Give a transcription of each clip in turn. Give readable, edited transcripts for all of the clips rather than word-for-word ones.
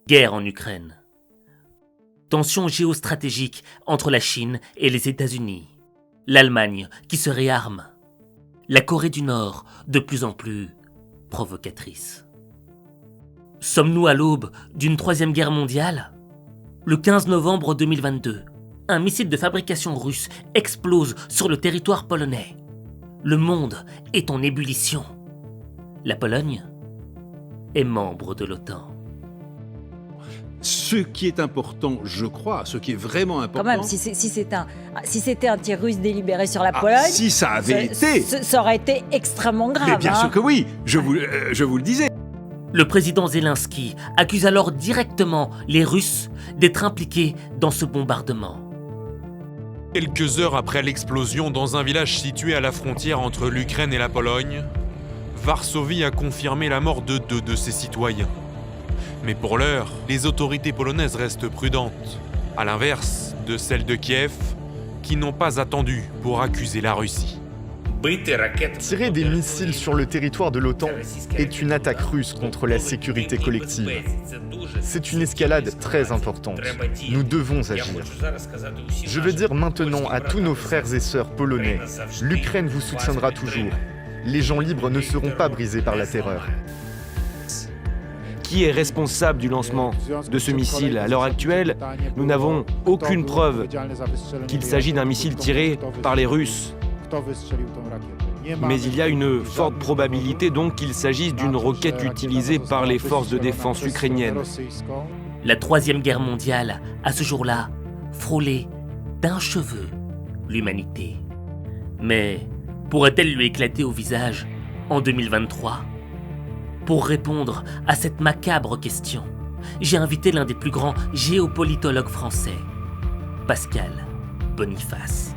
Guerre en Ukraine. Tension géostratégique entre la Chine et les États-Unis. L'Allemagne qui se réarme. La Corée du Nord de plus en plus provocatrice. Sommes-nous à l'aube d'une troisième guerre mondiale ? Le 15 novembre 2022, un missile de fabrication russe explose sur le territoire polonais. Le monde est en ébullition. La Pologne est membre de l'OTAN. Ce qui est important, je crois, ce qui est vraiment important... Quand même, si c'était un tir russe délibéré sur la Pologne... Si ça avait été... Ça aurait été extrêmement grave. Mais bien sûr que oui, je vous le disais. Le président Zelensky accuse alors directement les Russes d'être impliqués dans ce bombardement. Quelques heures après l'explosion dans un village situé à la frontière entre l'Ukraine et la Pologne, Varsovie a confirmé la mort de 2 de ses citoyens. Mais pour l'heure, les autorités polonaises restent prudentes, à l'inverse de celles de Kiev, qui n'ont pas attendu pour accuser la Russie. Tirer des missiles sur le territoire de l'OTAN est une attaque russe contre la sécurité collective. C'est une escalade très importante. Nous devons agir. Je veux dire maintenant à tous nos frères et sœurs polonais, l'Ukraine vous soutiendra toujours. Les gens libres ne seront pas brisés par la terreur. Qui est responsable du lancement de ce missile ? À l'heure actuelle, nous n'avons aucune preuve qu'il s'agit d'un missile tiré par les Russes. Mais il y a une forte probabilité donc qu'il s'agisse d'une roquette utilisée par les forces de défense ukrainiennes. La troisième guerre mondiale, à ce jour-là, frôlait d'un cheveu l'humanité. Mais pourrait-elle lui éclater au visage en 2023 ? Pour répondre à cette macabre question, j'ai invité l'un des plus grands géopolitologues français, Pascal Boniface.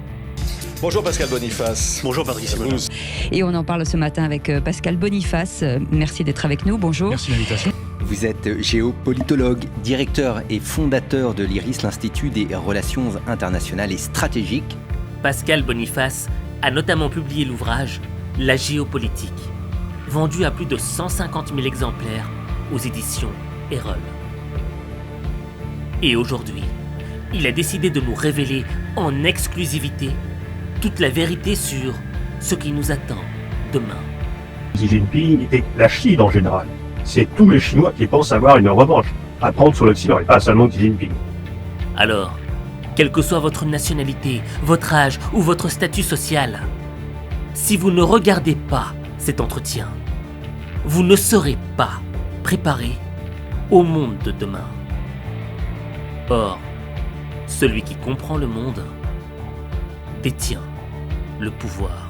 Bonjour Pascal Boniface. Bonjour Patrice Simons. Et on en parle ce matin avec Pascal Boniface. Merci d'être avec nous. Bonjour. Merci de l'invitation. Vous êtes géopolitologue, directeur et fondateur de l'IRIS, l'Institut des Relations Internationales et Stratégiques. Pascal Boniface a notamment publié l'ouvrage « La géopolitique », vendu à plus de 150 000 exemplaires aux éditions Erol. Et aujourd'hui, il a décidé de nous révéler en exclusivité toute la vérité sur ce qui nous attend demain. Xi Jinping et la Chine en général. C'est tous les Chinois qui pensent avoir une revanche à prendre sur l'Occident et pas seulement Xi Jinping. Alors, quelle que soit votre nationalité, votre âge ou votre statut social, si vous ne regardez pas cet entretien, vous ne serez pas préparé au monde de demain. Or, celui qui comprend le monde détient le pouvoir.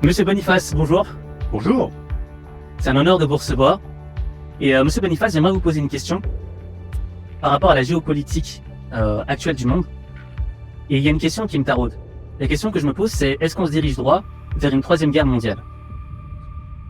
Monsieur Boniface, bonjour. Bonjour. C'est un honneur de vous recevoir. Et Monsieur Boniface, j'aimerais vous poser une question par rapport à la géopolitique actuelle du monde. Et il y a une question qui me taraude. La question que je me pose, c'est est-ce qu'on se dirige droit vers une troisième guerre mondiale ?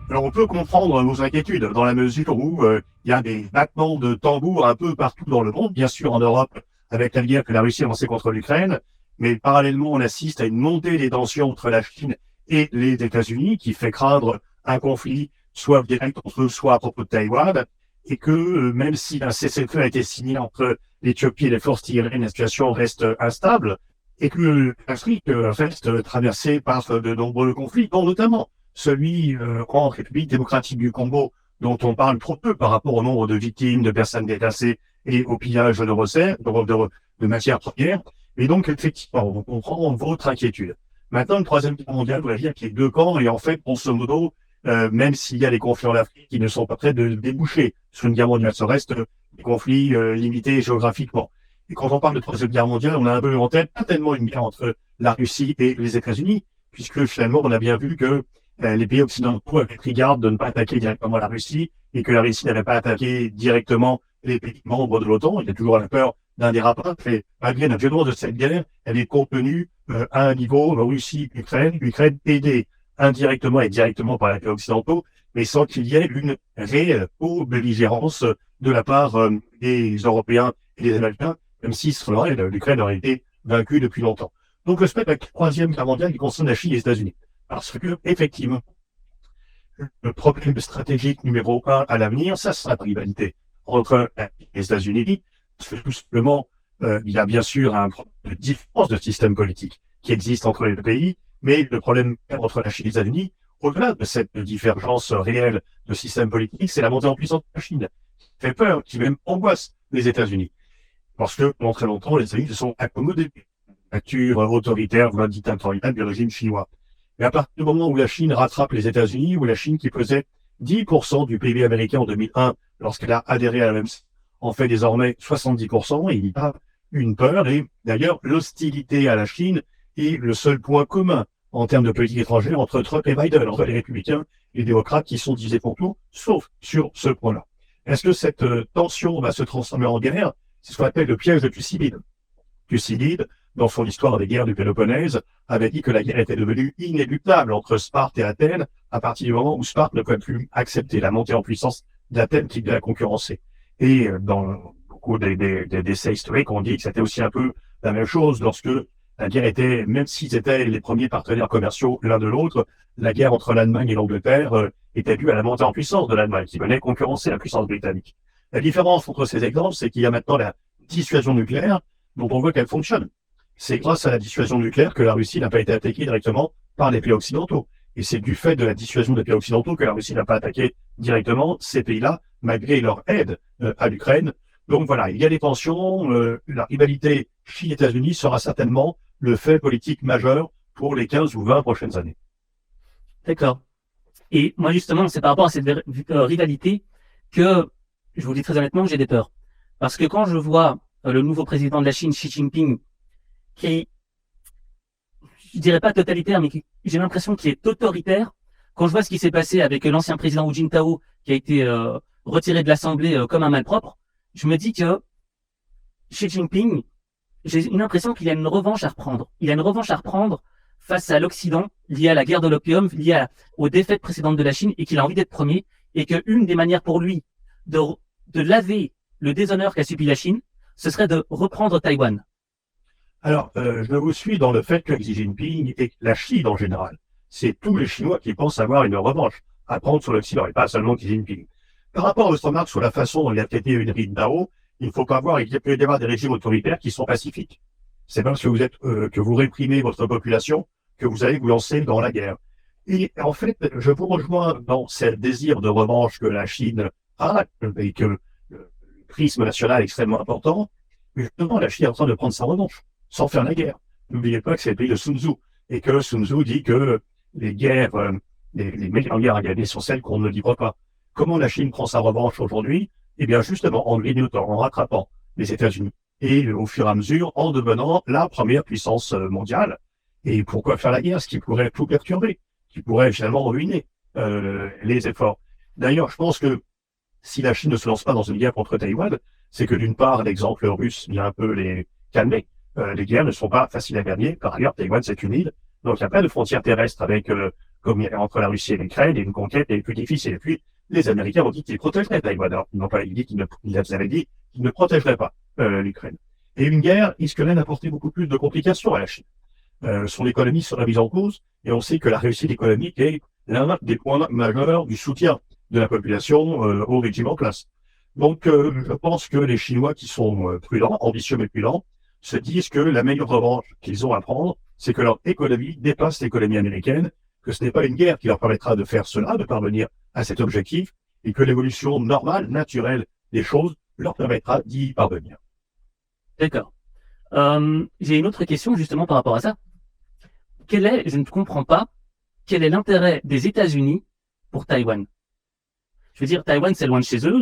Alors on peut comprendre vos inquiétudes dans la mesure où il y a des battements de tambour un peu partout dans le monde, bien sûr en Europe avec la guerre que la Russie a lancée contre l'Ukraine, mais parallèlement on assiste à une montée des tensions entre la Chine et les États-Unis qui fait craindre un conflit soit direct entre eux, soit à propos de Taïwan, et que même si un cessez-le-feu a été signé entre l'Éthiopie et les forces tyriennes, la situation reste instable, et que l'Afrique reste traversée par de nombreux conflits, dont notamment celui en République démocratique du Congo, dont on parle trop peu par rapport au nombre de victimes, de personnes déplacées et au pillage de recettes, de matières premières. Et donc, effectivement, on comprend votre inquiétude. Maintenant, une troisième guerre mondiale, vous voulez dire qu'il y a 2 camps, et en fait, grosso modo, même s'il y a des conflits en Afrique qui ne sont pas prêts de déboucher sur une guerre mondiale, ça reste des conflits limités géographiquement. Et quand on parle de troisième guerre mondiale, on a un peu en tête pas tellement une guerre entre la Russie et les États-Unis, puisque finalement, on a bien vu que les pays occidentaux avaient pris garde de ne pas attaquer directement la Russie et que la Russie n'avait pas attaqué directement les pays membres de l'OTAN. Il y a toujours la peur d'un dérapage, mais malgré la violence de cette guerre, elle est contenue à un niveau Russie-Ukraine, l'Ukraine aidée indirectement et directement par les pays occidentaux, mais sans qu'il y ait une réelle co-belligérance de la part des Européens et des Américains, même si l'Ukraine aurait été vaincue depuis longtemps. Donc le spectre avec la troisième guerre mondiale qui concerne la Chine et les États-Unis. Parce que, effectivement, le problème stratégique numéro 1 à l'avenir, ça sera la rivalité entre les États-Unis, parce que tout simplement, il y a bien sûr un problème de différence de système politique qui existe entre les deux pays, mais le problème entre la Chine et les États-Unis, au-delà de cette divergence réelle de système politique, c'est la montée en puissance de la Chine, qui fait peur, qui même angoisse les États-Unis. Parce que pendant très longtemps, les États-Unis se sont accommodés à la nature autoritaire, voire dictatoriale du régime chinois. Mais à partir du moment où la Chine rattrape les États-Unis, où la Chine qui pesait 10% du PIB américain en 2001, lorsqu'elle a adhéré à la l'OMC, en fait désormais 70%, et il y a une peur, et d'ailleurs l'hostilité à la Chine est le seul point commun en termes de politique étrangère entre Trump et Biden, entre les républicains et les démocrates qui sont divisés pour tout, sauf sur ce point-là. Est-ce que cette tension va se transformer en guerre? C'est ce qu'on appelle le piège de Thucydide. Thucydide, dans son histoire des guerres du Péloponnèse, avait dit que la guerre était devenue inéluctable entre Sparte et Athènes à partir du moment où Sparte ne pouvait plus accepter la montée en puissance d'Athènes qui devait la concurrencer. Et dans beaucoup d'essais historiques, on dit que c'était aussi un peu la même chose lorsque la guerre était, même s'ils étaient les premiers partenaires commerciaux l'un de l'autre, la guerre entre l'Allemagne et l'Angleterre était due à la montée en puissance de l'Allemagne qui venait concurrencer la puissance britannique. La différence entre ces exemples, c'est qu'il y a maintenant la dissuasion nucléaire dont on veut qu'elle fonctionne. C'est grâce à la dissuasion nucléaire que la Russie n'a pas été attaquée directement par les pays occidentaux. Et c'est du fait de la dissuasion des pays occidentaux que la Russie n'a pas attaqué directement ces pays-là, malgré leur aide à l'Ukraine. Donc voilà, il y a des tensions. La rivalité Chine-États-Unis sera certainement le fait politique majeur pour les 15 ou 20 prochaines années. D'accord. Et moi, justement, c'est par rapport à cette rivalité que, je vous dis très honnêtement, j'ai des peurs. Parce que quand je vois le nouveau président de la Chine, Xi Jinping, qui, je dirais pas totalitaire, mais j'ai l'impression qu'il est autoritaire. Quand je vois ce qui s'est passé avec l'ancien président Hu Jintao, qui a été retiré de l'Assemblée comme un malpropre, je me dis que Xi Jinping, j'ai une impression qu'il a une revanche à reprendre. Il a une revanche à reprendre face à l'Occident, liée à la guerre de l'opium, liée aux défaites précédentes de la Chine, et qu'il a envie d'être premier, et qu'une des manières pour lui de laver le déshonneur qu'a subi la Chine, ce serait de reprendre Taïwan. Alors, je vous suis dans le fait que Xi Jinping et la Chine en général, c'est tous les Chinois qui pensent avoir une revanche à prendre sur l'Occident, et pas seulement Xi Jinping. Par rapport à votre remarque sur la façon dont il a traité une ride Dao, il faut pas voir, il peut y avoir des régimes autoritaires qui sont pacifiques. C'est parce que vous êtes, que vous réprimez votre population que vous allez vous lancer dans la guerre. Et en fait, je vous rejoins dans ce désir de revanche que la Chine a, et que le prisme national est extrêmement important. Mais justement, la Chine est en train de prendre sa revanche, sans faire la guerre. N'oubliez pas que c'est le pays de Sun Tzu, et que Sun Tzu dit que les guerres, les meilleures guerres à gagner sont celles qu'on ne livre pas. Comment la Chine prend sa revanche aujourd'hui? Eh bien, justement, en grignotant, en rattrapant les États-Unis. Et au fur et à mesure, en devenant la première puissance mondiale. Et pourquoi faire la guerre? Ce qui pourrait tout perturber, qui pourrait finalement ruiner les efforts. D'ailleurs, je pense que si la Chine ne se lance pas dans une guerre contre Taïwan, c'est que d'une part, l'exemple russe vient un peu les calmer. Les guerres ne sont pas faciles à gagner. Par ailleurs, Taïwan, c'est une île. Donc, il n'y a pas de frontière terrestre avec, comme entre la Russie et l'Ukraine, et une conquête est plus difficile. Et puis, les Américains ont dit qu'ils protégeraient Taïwan. Alors, ils avaient dit qu'ils ne protégeraient pas l'Ukraine. Et une guerre risquerait d'apporter beaucoup plus de complications à la Chine. Son économie serait mise en cause, et on sait que la réussite économique est l'un des points majeurs du soutien de la population au régime en place. Donc, je pense que les Chinois qui sont prudents, ambitieux mais prudents, se disent que la meilleure revanche qu'ils ont à prendre, c'est que leur économie dépasse l'économie américaine, que ce n'est pas une guerre qui leur permettra de faire cela, de parvenir à cet objectif, et que l'évolution normale, naturelle des choses leur permettra d'y parvenir. D'accord. J'ai une autre question justement par rapport à ça. Je ne comprends pas, quel est l'intérêt des États-Unis pour Taïwan? Je veux dire, Taïwan, c'est loin de chez eux,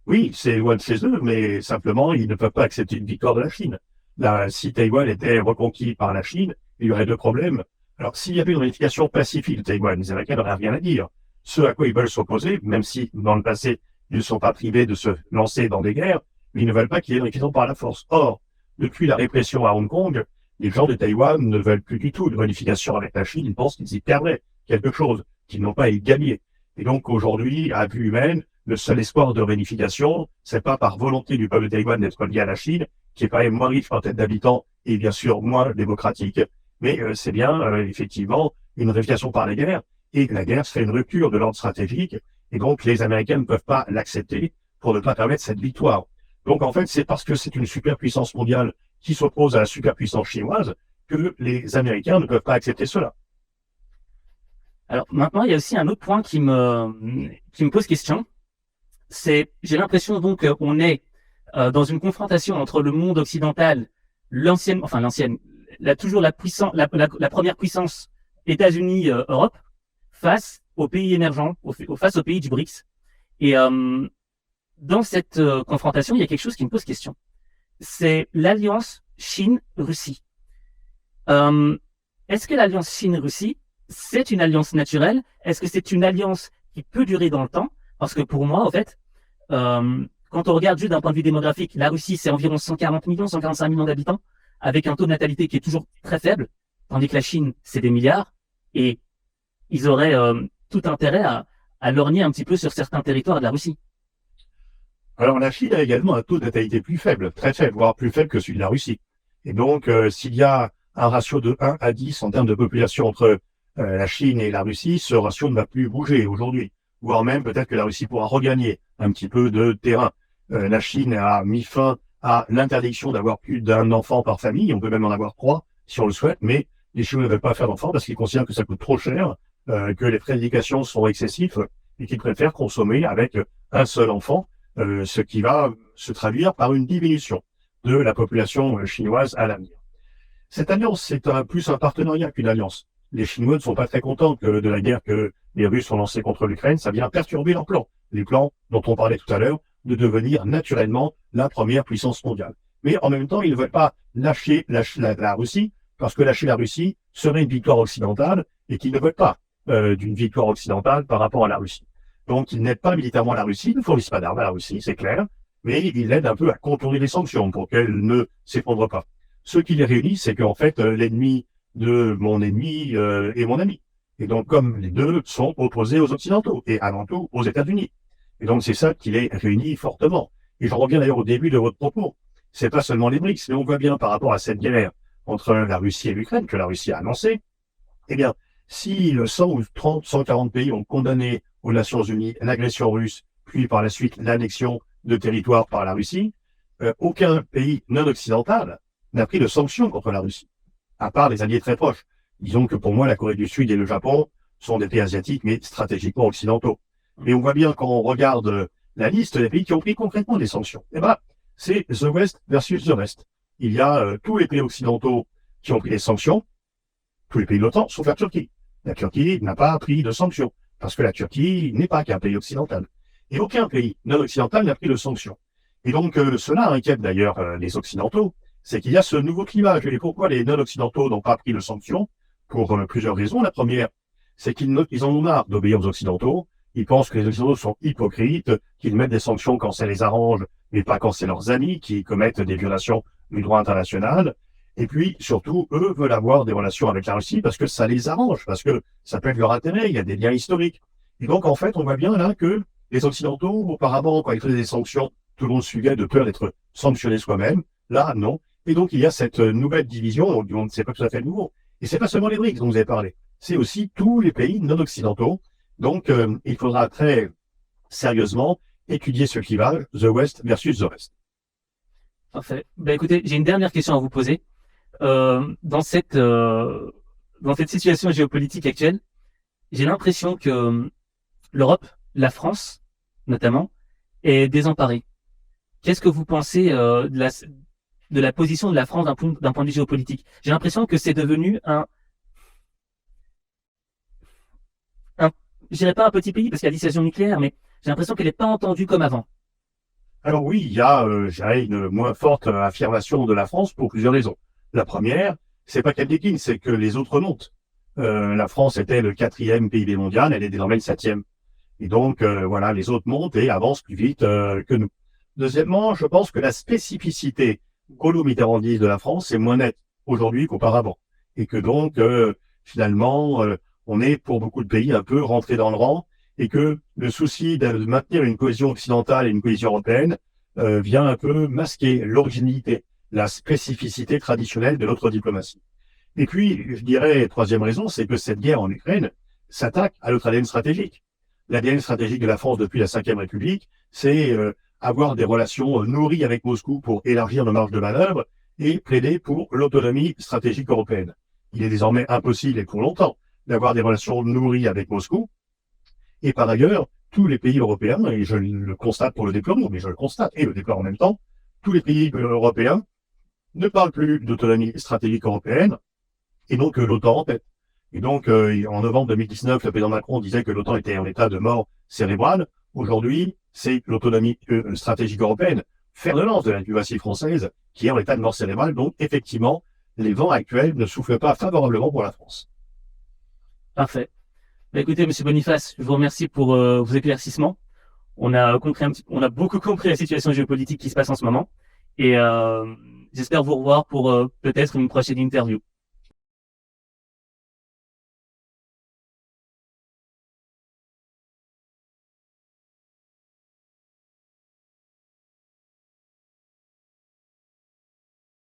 Oui, c'est loin de chez eux, mais simplement, ils ne peuvent pas accepter une victoire de la Chine. Là, si Taïwan était reconquis par la Chine, il y aurait deux problèmes. Alors, s'il y avait une réunification pacifique de Taïwan, les Américains n'auraient rien à dire. Ce à quoi ils veulent s'opposer, même si, dans le passé, ils ne sont pas privés de se lancer dans des guerres, mais ils ne veulent pas qu'il y ait une réunification par la force. Or, depuis la répression à Hong Kong, les gens de Taïwan ne veulent plus du tout de réunification avec la Chine. Ils pensent qu'ils y perdraient quelque chose, qu'ils n'ont pas à y gagner. Et donc, aujourd'hui, à vue humaine, le seul espoir de réunification, c'est pas par volonté du peuple de Taïwan d'être lié à la Chine, qui est quand même moins riche en tête d'habitants et bien sûr moins démocratique, mais c'est bien, effectivement, une réunification par les guerres. et la guerre serait une rupture de l'ordre stratégique, et donc les Américains ne peuvent pas l'accepter pour ne pas permettre cette victoire. Donc en fait, c'est parce que c'est une superpuissance mondiale qui s'oppose à la superpuissance chinoise que les Américains ne peuvent pas accepter cela. Alors maintenant, il y a aussi un autre point qui me pose question. J'ai l'impression donc qu'on est dans une confrontation entre le monde occidental, la première puissance, États-Unis, Europe, face aux pays émergents, face aux pays du BRICS. Et dans cette confrontation, il y a quelque chose qui me pose question. C'est l'alliance Chine-Russie. Est-ce que l'alliance Chine-Russie, c'est une alliance naturelle? Est-ce que c'est une alliance qui peut durer dans le temps? Parce que pour moi, en fait, quand on regarde juste d'un point de vue démographique, la Russie, c'est environ 140 millions, 145 millions d'habitants, avec un taux de natalité qui est toujours très faible, tandis que la Chine, c'est des milliards, et ils auraient tout intérêt à lorgner un petit peu sur certains territoires de la Russie. Alors la Chine a également un taux de natalité plus faible, très faible, voire plus faible que celui de la Russie. Et donc, s'il y a un ratio de 1 à 10 en termes de population entre la Chine et la Russie, ce ratio ne va plus bouger aujourd'hui. Voire même peut-être que la Russie pourra regagner un petit peu de terrain. La Chine a mis fin à l'interdiction d'avoir plus d'un enfant par famille. On peut même en avoir 3 si on le souhaite, mais les Chinois ne veulent pas faire d'enfants parce qu'ils considèrent que ça coûte trop cher, que les frais d'éducation sont excessifs et qu'ils préfèrent consommer avec un seul enfant, ce qui va se traduire par une diminution de la population chinoise à l'avenir. Cette alliance, c'est plus un partenariat qu'une alliance. Les Chinois ne sont pas très contents de la guerre que les Russes ont lancée contre l'Ukraine. Ça vient perturber leurs plans. Les plans dont on parlait tout à l'heure, de devenir naturellement la première puissance mondiale. Mais en même temps, ils ne veulent pas lâcher la Russie, parce que lâcher la Russie serait une victoire occidentale, et qu'ils ne veulent pas d'une victoire occidentale par rapport à la Russie. Donc, ils n'aident pas militairement la Russie, ils ne fournissent pas d'armes à la Russie, c'est clair, mais ils l'aident un peu à contourner les sanctions pour qu'elles ne s'effondrent pas. Ce qui les réunit, c'est qu'en fait, l'ennemi de mon ennemi est mon ami. Et donc, comme les deux sont opposés aux Occidentaux, et avant tout aux États-Unis. Et donc, c'est ça qui les réunit fortement. Et je reviens d'ailleurs au début de votre propos. C'est pas seulement les BRICS, mais on voit bien par rapport à cette guerre entre la Russie et l'Ukraine, que la Russie a annoncée, eh bien, si 100 ou 30, 140 pays ont condamné aux Nations Unies l'agression russe, puis par la suite l'annexion de territoires par la Russie, aucun pays non occidental n'a pris de sanctions contre la Russie, à part les alliés très proches. Disons que pour moi, la Corée du Sud et le Japon sont des pays asiatiques, mais stratégiquement occidentaux. Mais on voit bien quand on regarde la liste des pays qui ont pris concrètement des sanctions, eh ben, c'est The West versus The West. Il y a tous les pays occidentaux qui ont pris des sanctions, tous les pays de l'OTAN, sauf la Turquie. La Turquie n'a pas pris de sanctions, parce que la Turquie n'est pas qu'un pays occidental. Et aucun pays non occidental n'a pris de sanctions. Et donc, cela inquiète d'ailleurs les Occidentaux, c'est qu'il y a ce nouveau clivage. Et pourquoi les non occidentaux n'ont pas pris de sanctions? Pour plusieurs raisons. La première, c'est qu'ils en ont marre d'obéir aux Occidentaux. Ils pensent que les Occidentaux sont hypocrites, qu'ils mettent des sanctions quand ça les arrange, mais pas quand c'est leurs amis qui commettent des violations du droit international. Et puis, surtout, eux veulent avoir des relations avec la Russie parce que ça les arrange, parce que ça peut être leur intérêt, il y a des liens historiques. Et donc, en fait, on voit bien là que les Occidentaux, auparavant, quand ils faisaient des sanctions, tout le monde suivait de peur d'être sanctionné soi-même. Là, non. Et donc, il y a cette nouvelle division, on ne sait pas tout à fait nouveau. Et c'est pas seulement les BRICS dont vous avez parlé, c'est aussi tous les pays non occidentaux. Donc, il faudra très sérieusement étudier ce clivage, The West versus The West. Parfait. Ben écoutez, j'ai une dernière question à vous poser. Dans cette situation géopolitique actuelle, j'ai l'impression que l'Europe, la France notamment, est désemparée. Qu'est-ce que vous pensez de la position de la France d'un point de vue géopolitique? J'ai l'impression que c'est devenu je dirais pas un petit pays parce qu'il y a dissuasion nucléaire, mais j'ai l'impression qu'elle n'est pas entendue comme avant. Alors oui, il y a, une moins forte affirmation de la France pour plusieurs raisons. La première, c'est pas qu'elle décline, c'est que les autres montent. La France était le 4e PIB mondial, elle est désormais le 7e. Et donc, voilà, les autres montent et avancent plus vite que nous. Deuxièmement, je pense que la spécificité gaulo-mitterrandiste de la France est moins nette aujourd'hui qu'auparavant. Et que donc, finalement, on est pour beaucoup de pays un peu rentré dans le rang et que le souci de maintenir une cohésion occidentale et une cohésion européenne vient un peu masquer l'originalité, la spécificité traditionnelle de notre diplomatie. Et puis, je dirais, troisième raison, c'est que cette guerre en Ukraine s'attaque à notre ADN stratégique. L'ADN stratégique de la France depuis la Ve République, c'est avoir des relations nourries avec Moscou pour élargir nos marges de manœuvre et plaider pour l'autonomie stratégique européenne. Il est désormais impossible, et pour longtemps, d'avoir des relations nourries avec Moscou. Et par ailleurs, tous les pays européens, et je le constate pour le déplore, mais je le constate et le déplore en même temps, tous les pays européens ne parlent plus d'autonomie stratégique européenne, et donc l'OTAN en tête. Et donc, en novembre 2019, le président Macron disait que l'OTAN était en état de mort cérébrale. Aujourd'hui, c'est l'autonomie stratégique européenne, fer de lance de la diplomatie française, qui est en état de mort cérébrale. Donc, effectivement, les vents actuels ne soufflent pas favorablement pour la France. Parfait. Bah, écoutez, Monsieur Boniface, je vous remercie pour vos éclaircissements. On a beaucoup compris la situation géopolitique qui se passe en ce moment. Et j'espère vous revoir pour peut-être une prochaine interview.